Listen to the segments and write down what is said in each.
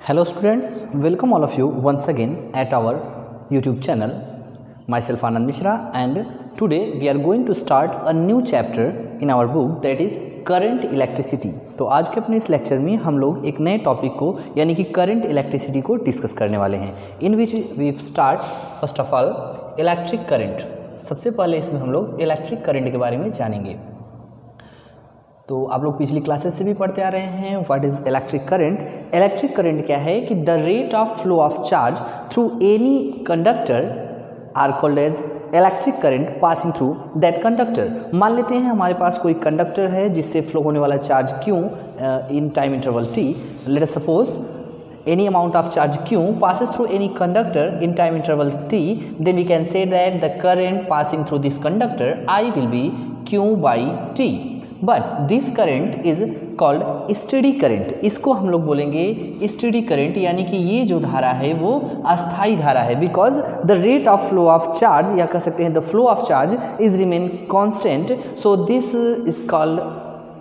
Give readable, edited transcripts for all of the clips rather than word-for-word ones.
Hello students, welcome all of you once again at our YouTube channel. Myself Anand Mishra, and today we are going to start a new chapter in our book, that is current electricity. तो आज के अपने इस lecture में हम लोग एक नए टॉपिक को यानी कि करंट इलेक्ट्रिसिटी को डिस्कस करने वाले हैं, in which we start first of all electric current. सबसे पहले इसमें हम लोग इलेक्ट्रिक करंट के बारे में जानेंगे। तो आप लोग पिछली क्लासेस से भी पढ़ते आ रहे हैं what is electric current. Electric current क्या है कि the rate of flow of charge through any conductor are called as electric current passing through that conductor. मान लेते हैं हमारे पास कोई कंडक्टर है जिससे फ्लो होने वाला charge Q in time interval T। Let us suppose any amount of charge Q passes through any conductor in time interval T, then we can say that the current passing through this conductor I will be Q by T. But this current is called steady current. इसको हम लोग बोलेंगे steady current, यानी कि ये जो धारा है वो अस्थायी धारा है, because the rate of flow of charge या कह सकते हैं the flow of charge is remain constant, so this is called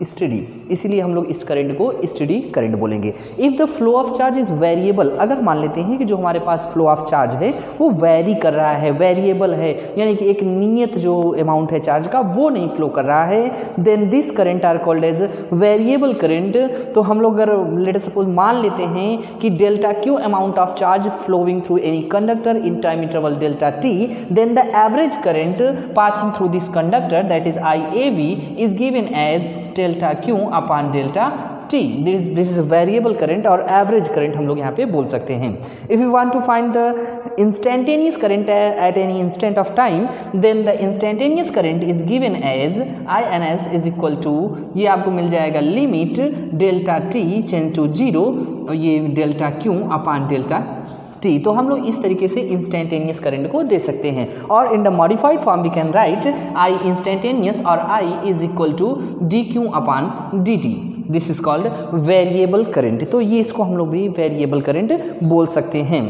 study. इसीलिए हम लोग इस करंट को स्टडी करंट बोलेंगे। If the flow of charge is variable, अगर मान लेते हैं कि जो हमारे पास फ्लो ऑफ चार्ज है वो वेरी कर रहा है, वेरिएबल है, यानी कि एक नियत जो अमाउंट है चार्ज का वो नहीं फ्लो कर रहा है, then this current are called as variable current. तो हम लोग अगर लेट अस सपोज मान लेते हैं कि delta Q amount of charge flowing through any conductor in time interval delta T, then the average current passing through this conductor that is IAV is given as delta Q upon delta T. This is variable current और average current हम लोग यहाँ पे बोल सकते हैं। If you want to find the instantaneous current at any instant of time, then the instantaneous current is given as INS is equal to, ये आपको मिल जाएगा limit delta T change to 0, ये delta Q upon delta T. तो हम लोग इस तरीके से इंस्टेंटेनियस करंट को दे सकते हैं। और in the modified form we can write I instantaneous और I is equal to DQ upon DT। This is called variable current. तो ये इसको हम लोग भी वेरिएबल करंट बोल सकते हैं।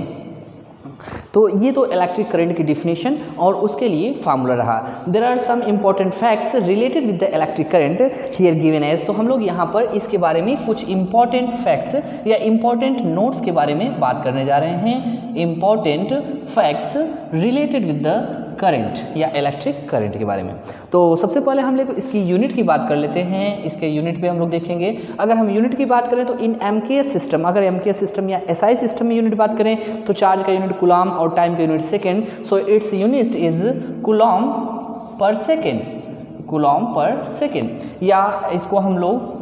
तो ये तो इलेक्ट्रिक करंट की डिफिनेशन और उसके लिए फार्मूला रहा। There are some important facts related with the electric current here given as. तो हम लोग यहाँ पर इसके बारे में कुछ इंपॉर्टेंट फैक्ट्स या इंपॉर्टेंट नोट्स के बारे में बात करने जा रहे हैं। Important facts related with the current या इलेक्ट्रिक करंट के बारे में। तो सबसे पहले हम लोग इसकी यूनिट की बात कर लेते हैं। इसके यूनिट पे हम लोग देखेंगे। अगर हम यूनिट की बात करें तो इन MKS सिस्टम, अगर MKS सिस्टम या SI सिस्टम में यूनिट बात करें तो चार्ज का यूनिट कूलम और टाइम का unit second. So its unit is coulomb per second, coulomb per second, या इसको हम लोग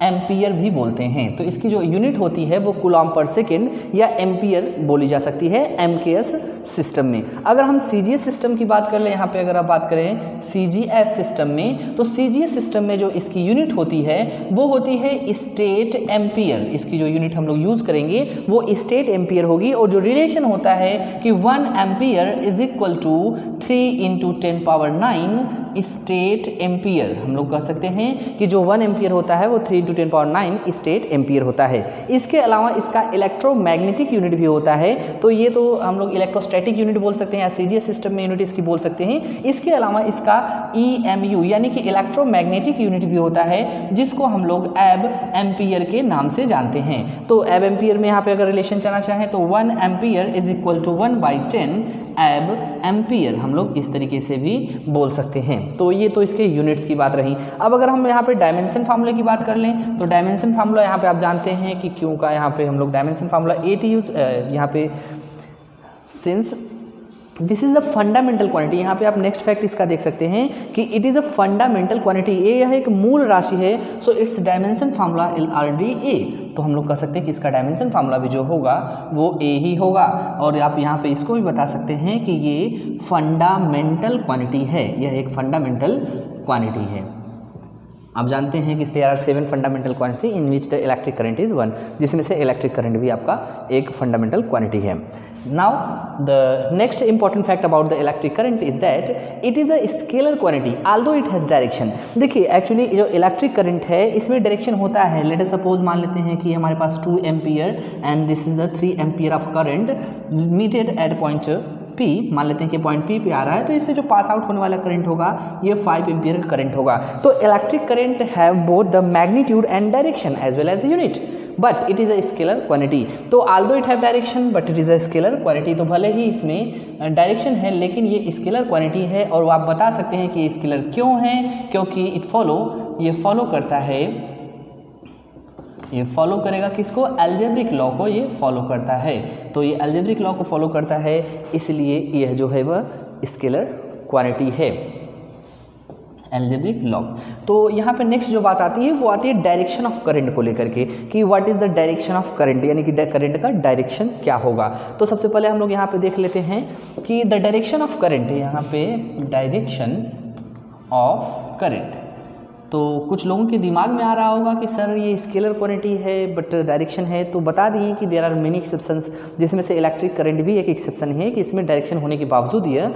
एम्पियर भी बोलते हैं। तो इसकी जो यूनिट होती है वो कूलम पर सेकेंड या एम्पियर बोली जा सकती है MKS सिस्टम में। अगर हम CGS सिस्टम की बात कर लें, यहाँ पे अगर आप बात करें CGS सिस्टम में, तो CGS सिस्टम में जो इसकी यूनिट होती है वो होती है स्टेट एम्पियर। इसकी जो यूनिट हम लोग यूज़ करेंगे वो स्टेट एम्पियर होगी। और जो रिलेशन होता है कि 1 ampere is equal to 3 × 10⁹ stat ampere. हम लोग कह सकते हैं कि जो 1 एम्पियर होता है वो 3 × 10⁹ स्टेट एम्पियर होता है। इसके अलावा इसका इलेक्ट्रोमैग्नेटिक यूनिट भी होता है। तो ये तो हम लोग इलेक्ट्रोस्टैटिक यूनिट बोल सकते हैं या CGS सिस्टम में यूनिट इसकी बोल सकते हैं। इसके अलावा इसका EMU यानी कि इलेक्ट्रोमैग्नेटिक यूनिट भी होता है, जिसको हम लोग एब एम्पियर के नाम से जानते हैं। तो एब एम्पियर में यहाँ पे अगर रिलेशन चलना चाहें तो 1 एम्पियर इज इक्वल टू 1/10 एब एम्पियर हम लोग इस तरीके से भी बोल सकते हैं। तो ये तो इसके यूनिट्स की बात रही। अब अगर हम यहाँ पे डायमेंशन फार्मूले की बात कर लें तो डायमेंशन फार्मूला यहाँ पे आप जानते हैं कि क्यों का यहाँ पे हम लोग डायमेंशन फार्मूला 8 यूज यहाँ पे since this is the fundamental quantity. यहाँ पे आप नेक्स्ट फैक्ट इसका देख सकते हैं कि it is a fundamental quantity. यह एक मूल राशि है, so it's dimension formula already A। तो हम लोग कह सकते हैं कि इसका डायमेंशन फार्मूला भी जो होगा वो A ही होगा। और आप यहाँ पे इसको भी बता सकते हैं कि ये फंडामेंटल क्वांटिटी है, यह एक फंडामेंटल क्वांटिटी है। आप जानते हैं कि there are 7 fundamental quantity in which the electric current is 1, जिसमें से इलेक्ट्रिक करंट भी आपका एक फंडामेंटल क्वांटिटी है। Now the next important fact about the electric current is that it is a scalar quantity although it has direction. देखिए actually जो electric current है इसमें डायरेक्शन होता है। लेट अस सपोज मान लेते हैं कि हमारे पास 2 ampere and this is the 3 ampere of current meeted at point P। मान लेते हैं कि पॉइंट P पे आ रहा है, तो इससे जो पास आउट होने वाला करंट होगा ये 5 एम्पियर का करंट होगा। तो electric current have both the magnitude and direction as well as unit. But it is a scalar quantity. तो although it have direction but it is a scalar quantity, तो भले ही इसमें direction है लेकिन ये स्केलर क्वांटिटी है। और आप बता सकते हैं कि ये स्केलर क्यों है, क्योंकि ये फॉलो करता है, ये फॉलो करेगा किसको, अलजेब्रिक लॉ को ये फॉलो करता है। तो ये अलजेब्रिक लॉ को फॉलो करता है, इसलिए यह जो है वह स्केलर क्वांटिटी है, अलजेब्रिक लॉ। तो यहाँ पे नेक्स्ट जो बात आती है वो आती है डायरेक्शन ऑफ करंट को लेकर के, कि what is the direction of current, यानी कि करंट का डायरेक्शन क्या होगा। तो सबसे पहले हम लोग यहाँ पे देख लेते हैं कि द डायरेक्शन ऑफ करंट, यहाँ पे डायरेक्शन ऑफ करंट। तो कुछ लोगों के दिमाग में आ रहा होगा कि सर ये स्केलर क्वांटिटी है बट डायरेक्शन है, तो बता दिए कि देयर आर मेनी एक्सेप्शंस, जिसमें से इलेक्ट्रिक करंट भी एक एक्सेप्शन है कि इसमें डायरेक्शन होने के बावजूद यह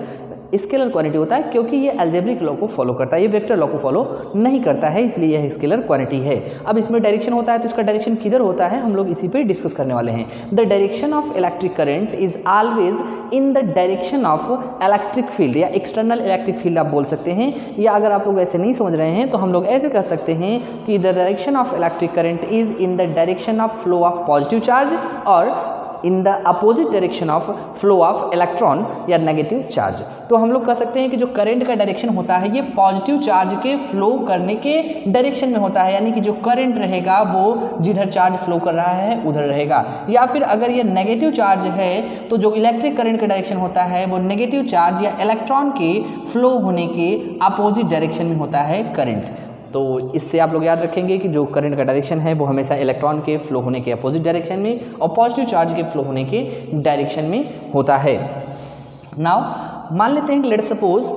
स्केलर क्वांटिटी होता है, क्योंकि ये अलजेब्रिक लॉ को फॉलो करता है, ये वेक्टर लॉ को फॉलो नहीं करता है, इसलिए यह स्केलर क्वांटिटी है। अब इसमें डायरेक्शन होता है तो इसका डायरेक्शन किधर होता है, हम लोग इसी पे डिस्कस करने वाले हैं। The direction of electric current is always in the direction of electric field, या एक्सटर्नल इलेक्ट्रिक फील्ड आप बोल सकते हैं, या अगर आप लोग ऐसे नहीं समझ रहे हैं तो हम लोग ऐसे कह सकते हैं कि the direction of electric current is in the direction of flow of positive charge और in the opposite direction of flow of electron या नेगेटिव चार्ज। तो हम लोग कह सकते हैं कि जो करंट का डायरेक्शन होता है ये पॉजिटिव चार्ज के फ्लो करने के डायरेक्शन में होता है, यानी कि जो करंट रहेगा वो जिधर चार्ज फ्लो कर रहा है उधर रहेगा। या फिर अगर ये नेगेटिव चार्ज है तो जो इलेक्ट्रिक करंट का डायरेक्शन होता है वो नेगेटिव चार्ज या इलेक्ट्रॉन के फ्लो होने के अपोजिट डायरेक्शन में होता है करंट। तो इससे आप लोग याद रखेंगे कि जो करंट का डायरेक्शन है वो हमेशा इलेक्ट्रॉन के फ्लो होने के अपोजिट डायरेक्शन में और पॉजिटिव चार्ज के फ्लो होने के डायरेक्शन में होता है। नाउ मान लेते हैं कि let's suppose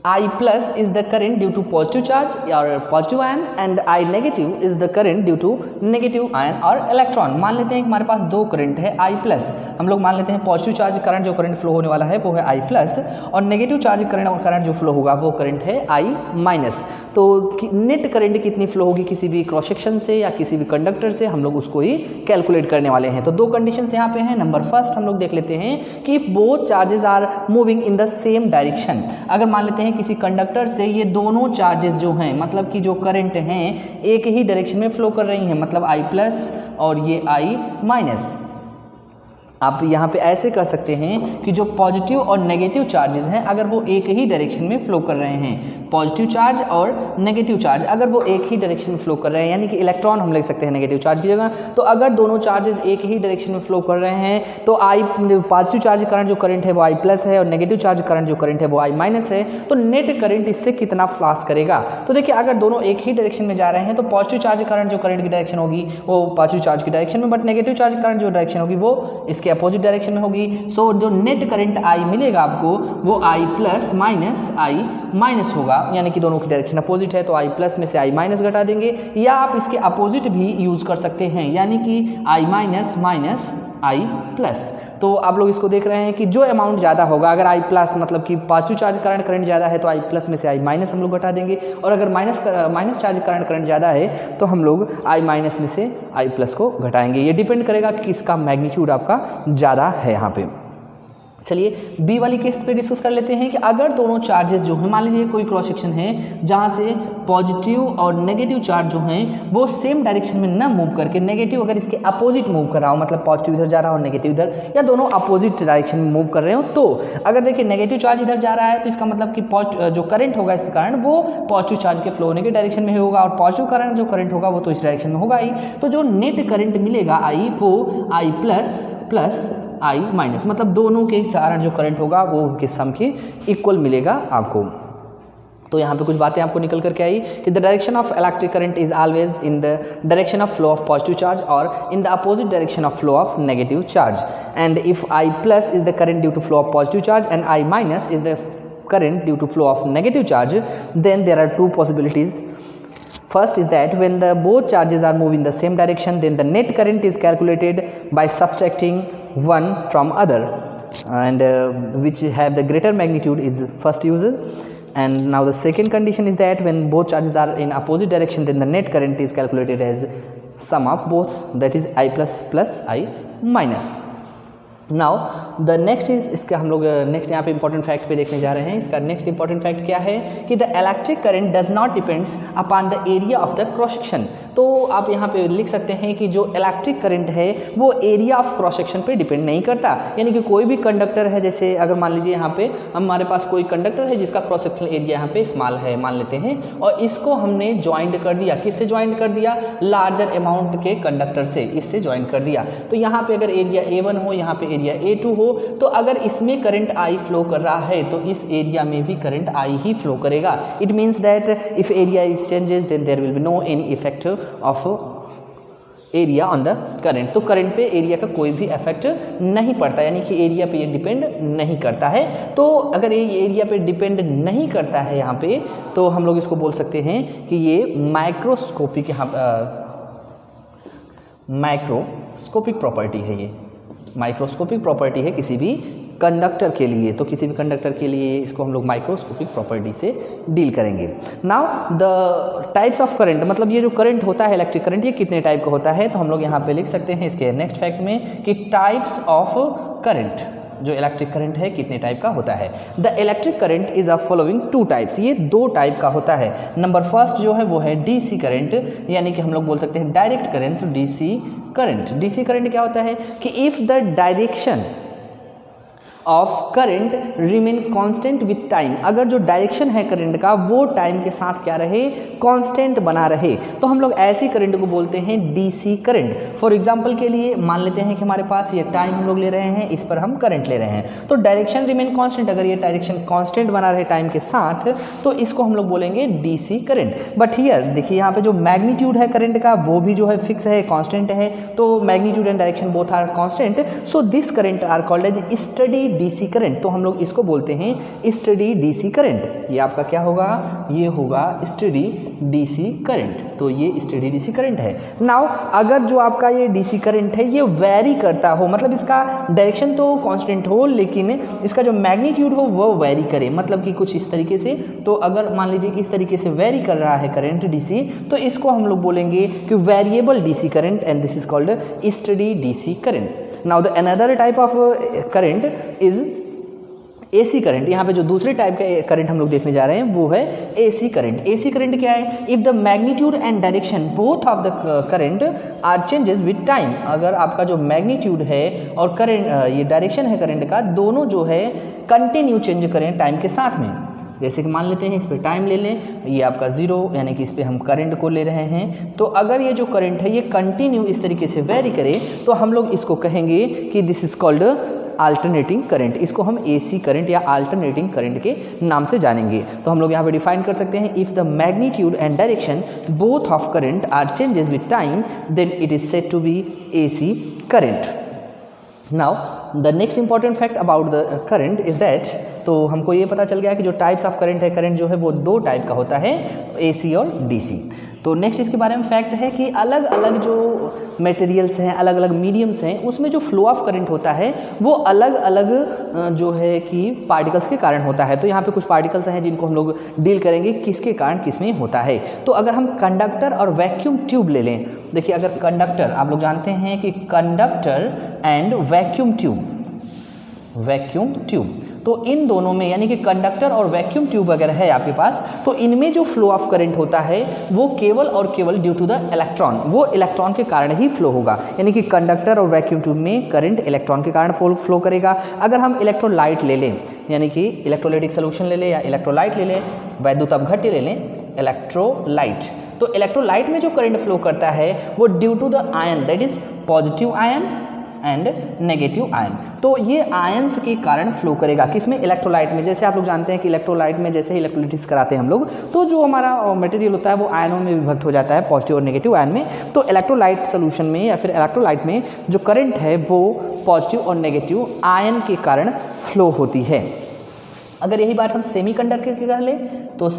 I plus is the current due to positive charge or positive ion and I negative is the current due to negative ion और इलेक्ट्रॉन। मान लेते हैं कि हमारे पास दो करंट है I प्लस, हम लोग मान लेते हैं पॉजिटिव चार्ज करंट जो करंट फ्लो होने वाला है वो है I प्लस, और नेगेटिव चार्ज करंट जो फ्लो होगा वो करंट है I माइनस। तो नेट करंट कितनी फ्लो होगी किसी भी क्रॉस सेक्शन से या किसी भी कंडक्टर से, हम लोग उसको ही कैलकुलेट करने वाले हैं। तो दो कंडीशंस यहाँ पे हैं। नंबर फर्स्ट हम लोग देख लेते हैं कि if both charges are moving in the same direction, अगर मान लेते हैं किसी कंडक्टर से ये दोनों चार्जेस जो हैं, मतलब कि जो करंट हैं एक ही डायरेक्शन में फ्लो कर रही हैं, मतलब I प्लस और ये I माइनस। आप यहाँ पे ऐसे कर सकते हैं कि जो पॉजिटिव और नेगेटिव चार्जेस हैं अगर वो एक ही डायरेक्शन में फ्लो कर रहे हैं, पॉजिटिव चार्ज और नेगेटिव चार्ज अगर वो एक ही डायरेक्शन में फ्लो कर रहे हैं, यानी कि इलेक्ट्रॉन हम ले सकते हैं नेगेटिव चार्ज की जगह। तो अगर दोनों चार्जेस एक ही डायरेक्शन में फ्लो कर रहे हैं तो पॉजिटिव चार्ज करंट जो करंट है वो I प्लस है और नेगेटिव चार्ज करंट जो करंट है वो I माइनस है। तो नेट करंट इससे कितना फ्लास करेगा, तो देखिए अगर दोनों एक ही डायरेक्शन में जा रहे हैं तो पॉजिटिव चार्ज करंट जो करंट की डायरेक्शन होगी वो पॉजिटिव चार्ज की डायरेक्शन में, बट नेगेटिव चार्ज करंट जो डायरेक्शन होगी वो इसके अपोजिट डायरेक्शन में होगी। सो जो नेट करंट I मिलेगा आपको वो I plus minus I minus होगा, यानी कि दोनों की डायरेक्शन अपोजिट है तो I प्लस में से I माइनस घटा देंगे, या आप इसके अपोजिट भी यूज कर सकते हैं, यानी कि I minus minus I plus. तो आप लोग इसको देख रहे हैं कि जो अमाउंट ज़्यादा होगा, अगर I प्लस मतलब कि पॉजिटिव चार्ज करंट ज़्यादा है तो I प्लस में से I माइनस हम लोग घटा देंगे, और अगर माइनस चार्ज करंट ज़्यादा है तो हम लोग I माइनस में से I प्लस को घटाएंगे। ये डिपेंड करेगा कि इसका मैग्नीट्यूड आपका ज़्यादा है यहाँ पे। चलिए बी वाली केस पे डिस्कस कर लेते हैं कि अगर दोनों चार्जेस जो हैं, मान लीजिए कोई क्रॉस सेक्शन है जहाँ से पॉजिटिव और नेगेटिव चार्ज जो हैं वो सेम डायरेक्शन में ना मूव करके, नेगेटिव अगर इसके अपोजिट मूव कर रहा हो, मतलब पॉजिटिव इधर जा रहा हो नेगेटिव इधर, या दोनों अपोजिट डायरेक्शन में मूव कर रहे हो, तो अगर देखिए नेगेटिव चार्ज इधर जा रहा है तो इसका मतलब कि जो करंट होगा इसके कारण वो पॉजिटिव चार्ज के फ्लो होने के डायरेक्शन में होगा, और पॉजिटिव करंट जो करंट होगा वो तो इस डायरेक्शन में होगा ही। तो जो नेट करंट मिलेगा I वो I plus plus I minus, मतलब दोनों के कारण जो करंट होगा वो उनके सम के इक्वल मिलेगा आपको। तो यहाँ पे कुछ बातें आपको निकल करके आई कि the direction of electric current is always in the direction of flow of positive charge और in the opposite direction of flow of negative charge, and if I plus is the current due to flow of positive charge and I minus is the current due to flow of negative charge, then there are two possibilities. First is that when the both charges are moving in the same direction, then the net current is calculated by subtracting one from other, and which have the greater magnitude is first use. And now the second condition is that when both charges are in opposite direction, then the net current is calculated as sum of both, that is I plus plus I minus. Now the next is, इसका हम लोग next यहाँ पे important fact पे देखने जा रहे हैं। इसका नेक्स्ट इंपॉर्टेंट फैक्ट क्या है कि the electric current does not depends upon the area of the cross section. तो आप यहाँ पे लिख सकते हैं कि जो इलेक्ट्रिक करंट है वो एरिया ऑफ क्रॉस सेक्शन पे डिपेंड नहीं करता। यानी कि कोई भी कंडक्टर है, जैसे अगर मान लीजिए यहाँ पे हमारे पास कोई कंडक्टर है जिसका क्रॉस सेक्शनल एरिया यहाँ पे स्मॉल है मान लेते हैं, और इसको हमने ज्वाइंट कर दिया, किससे ज्वाइंट कर दिया, लार्जर अमाउंट के कंडक्टर से, इससे ज्वाइंट कर दिया। तो यहाँ पे अगर एरिया A1 हो, यहाँ पे एरिया A2 हो, तो अगर इसमें करंट I फ्लो कर रहा है तो इस एरिया में भी करंट I ही फ्लो करेगा। It means that if area is changes then there will be no any effect of area on the current. तो करंट पे एरिया का कोई भी इफेक्ट नहीं पड़ता, यानी कि एरिया पे ये डिपेंड नहीं करता है। तो अगर ये एरिया पे डिपेंड नहीं करता है यहाँ पे, तो हम लोग इसको बोल सकते हैं कि ये माइक्रोस्कोपिक, यहाँ माइक्रोस्कोपिक प्रॉपर्टी है, ये माइक्रोस्कोपिक प्रॉपर्टी है किसी भी कंडक्टर के लिए। तो किसी भी कंडक्टर के लिए इसको हम लोग माइक्रोस्कोपिक प्रॉपर्टी से डील करेंगे। Now the types of current, मतलब ये जो करंट होता है इलेक्ट्रिक करंट, ये कितने टाइप का होता है, तो हम लोग यहाँ पे लिख सकते हैं इसके नेक्स्ट फैक्ट में कि टाइप्स ऑफ करंट, जो इलेक्ट्रिक करंट है कितने टाइप का होता है। The electric current is of following 2 types, ये 2 टाइप का होता है। नंबर फर्स्ट जो है वो है डीसी करंट, यानी कि हम लोग बोल सकते हैं डायरेक्ट करंट, तो डीसी करंट। डीसी करंट क्या होता है कि if the direction of current remain constant with time, अगर जो डायरेक्शन है करंट का वो टाइम के साथ क्या रहे, कांस्टेंट बना रहे, तो हम लोग ऐसे करंट को बोलते हैं डीसी करंट। फॉर एग्जांपल के लिए मान लेते हैं कि हमारे पास ये टाइम हम लोग ले रहे हैं, इस पर हम करंट ले रहे हैं, तो डायरेक्शन रिमेन कांस्टेंट, अगर ये डायरेक्शन कांस्टेंट बना रहे टाइम के साथ तो इसको हम लोग बोलेंगे डीसी करंट। बट हियर देखिए यहाँ पे जो मैग्नीट्यूड है करंट का वो भी जो है फिक्स है, कांस्टेंट है, तो magnitude and direction both are constant, so this current are called as steady DC current. तो हम लोग इसको बोलते हैं स्टडी डीसी करंट। ये आपका क्या होगा, ये होगा स्टडी डीसी करंट। तो ये स्टडी डीसी करंट है। नाउ अगर जो आपका ये डीसी करंट है ये वेरी करता हो, मतलब इसका डायरेक्शन तो कांस्टेंट हो लेकिन इसका जो मैग्नीट्यूड हो वो वेरी करे, मतलब कि कुछ इस तरीके से, तो अगर मान लीजिए इस तरीके से वेरी कर रहा है करंट डीसी, तो इसको हम लोग बोलेंगे कि variable DC current, and this is called study DC current. Now the another type of current is AC current. यहाँ पे जो दूसरे टाइप का करंट हम लोग देखने जा रहे हैं वो है एसी करंट। एसी करंट क्या है, if the magnitude and direction both of the current are changes with time, अगर आपका जो मैग्नीट्यूड है और करंट ये डायरेक्शन है करंट का, दोनों जो है कंटिन्यू चेंज करें टाइम के साथ में। जैसे कि मान लेते हैं इस पर टाइम ले लें, ये आपका 0, यानी कि इस पर हम करंट को ले रहे हैं, तो अगर ये जो करंट है ये कंटिन्यू इस तरीके से वेरी करे तो हम लोग इसको कहेंगे कि this is called alternating current. इसको हम एसी करंट या अल्टरनेटिंग करंट के नाम से जानेंगे। तो हम लोग यहाँ पे डिफाइन कर सकते हैं, if the magnitude and direction both of current are changes with time then it is said to be AC current. Now the next important fact about the current is that, तो हमको ये पता चल गया कि जो टाइप्स ऑफ करंट है, current जो है वो 2 टाइप का होता है, एसी और डीसी। तो नेक्स्ट इसके बारे में फैक्ट है कि अलग अलग जो मटेरियल्स हैं, अलग अलग मीडियम्स हैं, उसमें जो फ्लो ऑफ करंट होता है वो अलग अलग जो है कि पार्टिकल्स के कारण होता है। तो यहाँ पे कुछ पार्टिकल्स हैं जिनको हम लोग डील करेंगे किसके कारण किसमें होता है। तो अगर हम कंडक्टर और वैक्यूम ट्यूब ले लें, देखिए अगर कंडक्टर, आप लोग जानते हैं कि कंडक्टर एंड वैक्यूम ट्यूब, तो इन दोनों में यानी कि कंडक्टर और वैक्यूम ट्यूब अगर है आपके पास, तो इनमें जो फ्लो ऑफ करंट होता है वो केवल और केवल ड्यू टू द इलेक्ट्रॉन, वो इलेक्ट्रॉन के कारण ही फ्लो होगा। यानी कि कंडक्टर और वैक्यूम ट्यूब में करंट इलेक्ट्रॉन के कारण फ्लो करेगा। अगर हम इलेक्ट्रोलाइट ले लें, यानी कि इलेक्ट्रोलाइटिक सोल्यूशन ले लें या इलेक्ट्रोलाइट ले लें, वैद्युत अपघट्य ले लें, इलेक्ट्रोलाइट, तो इलेक्ट्रोलाइट में जो करंट फ्लो करता है वो due to the ion, that is positive ion and negative ion. तो ये आयंस के कारण फ्लो करेगा किसमें, इलेक्ट्रोलाइट में। जैसे आप लोग जानते हैं कि इलेक्ट्रोलाइट में जैसे ही इलेक्ट्रोलिसिस कराते हैं हम लोग, तो जो हमारा मटेरियल होता है वो आयनों में विभक्त हो जाता है, पॉजिटिव और नेगेटिव आयन में। तो इलेक्ट्रोलाइट सोल्यूशन में या फिर इलेक्ट्रोलाइट में जो करंट है वो पॉजिटिव और नेगेटिव आयन के कारण फ्लो होती है। अगर यही बात हम सेमीकंडक्टर की कर लें, तो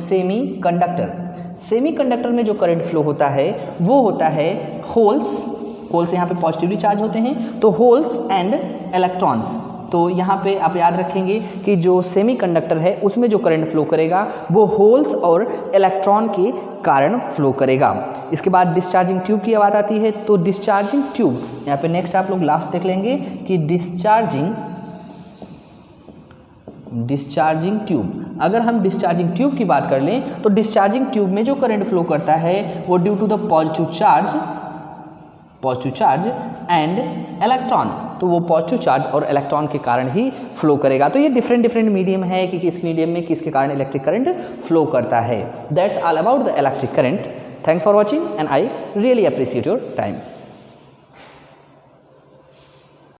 सेमीकंडक्टर में जो करंट फ्लो होता है वो होता है होल्स यहाँ पे पॉजिटिवली चार्ज होते हैं, तो होल्स एंड इलेक्ट्रॉन्स। तो यहाँ पे आप याद रखेंगे कि जो सेमीकंडक्टर है उसमें जो करंट फ्लो करेगा वो होल्स और इलेक्ट्रॉन के कारण फ्लो करेगा। इसके बाद डिस्चार्जिंग ट्यूब की बात आती है, तो डिस्चार्जिंग ट्यूब यहाँ पे नेक्स्ट आप लोग लास्ट देख लेंगे कि डिस्चार्जिंग ट्यूब, अगर हम डिस्चार्जिंग ट्यूब की बात कर लें तो डिस्चार्जिंग ट्यूब में जो करंट फ्लो करता है वो due to the positive charge and electron, तो वो पॉजिटिव चार्ज और इलेक्ट्रॉन के कारण ही फ्लो करेगा। तो ये डिफरेंट मीडियम है कि किस मीडियम में किसके कारण इलेक्ट्रिक करंट फ्लो करता है। That's all about the electric current. Thanks for watching and I really appreciate your time.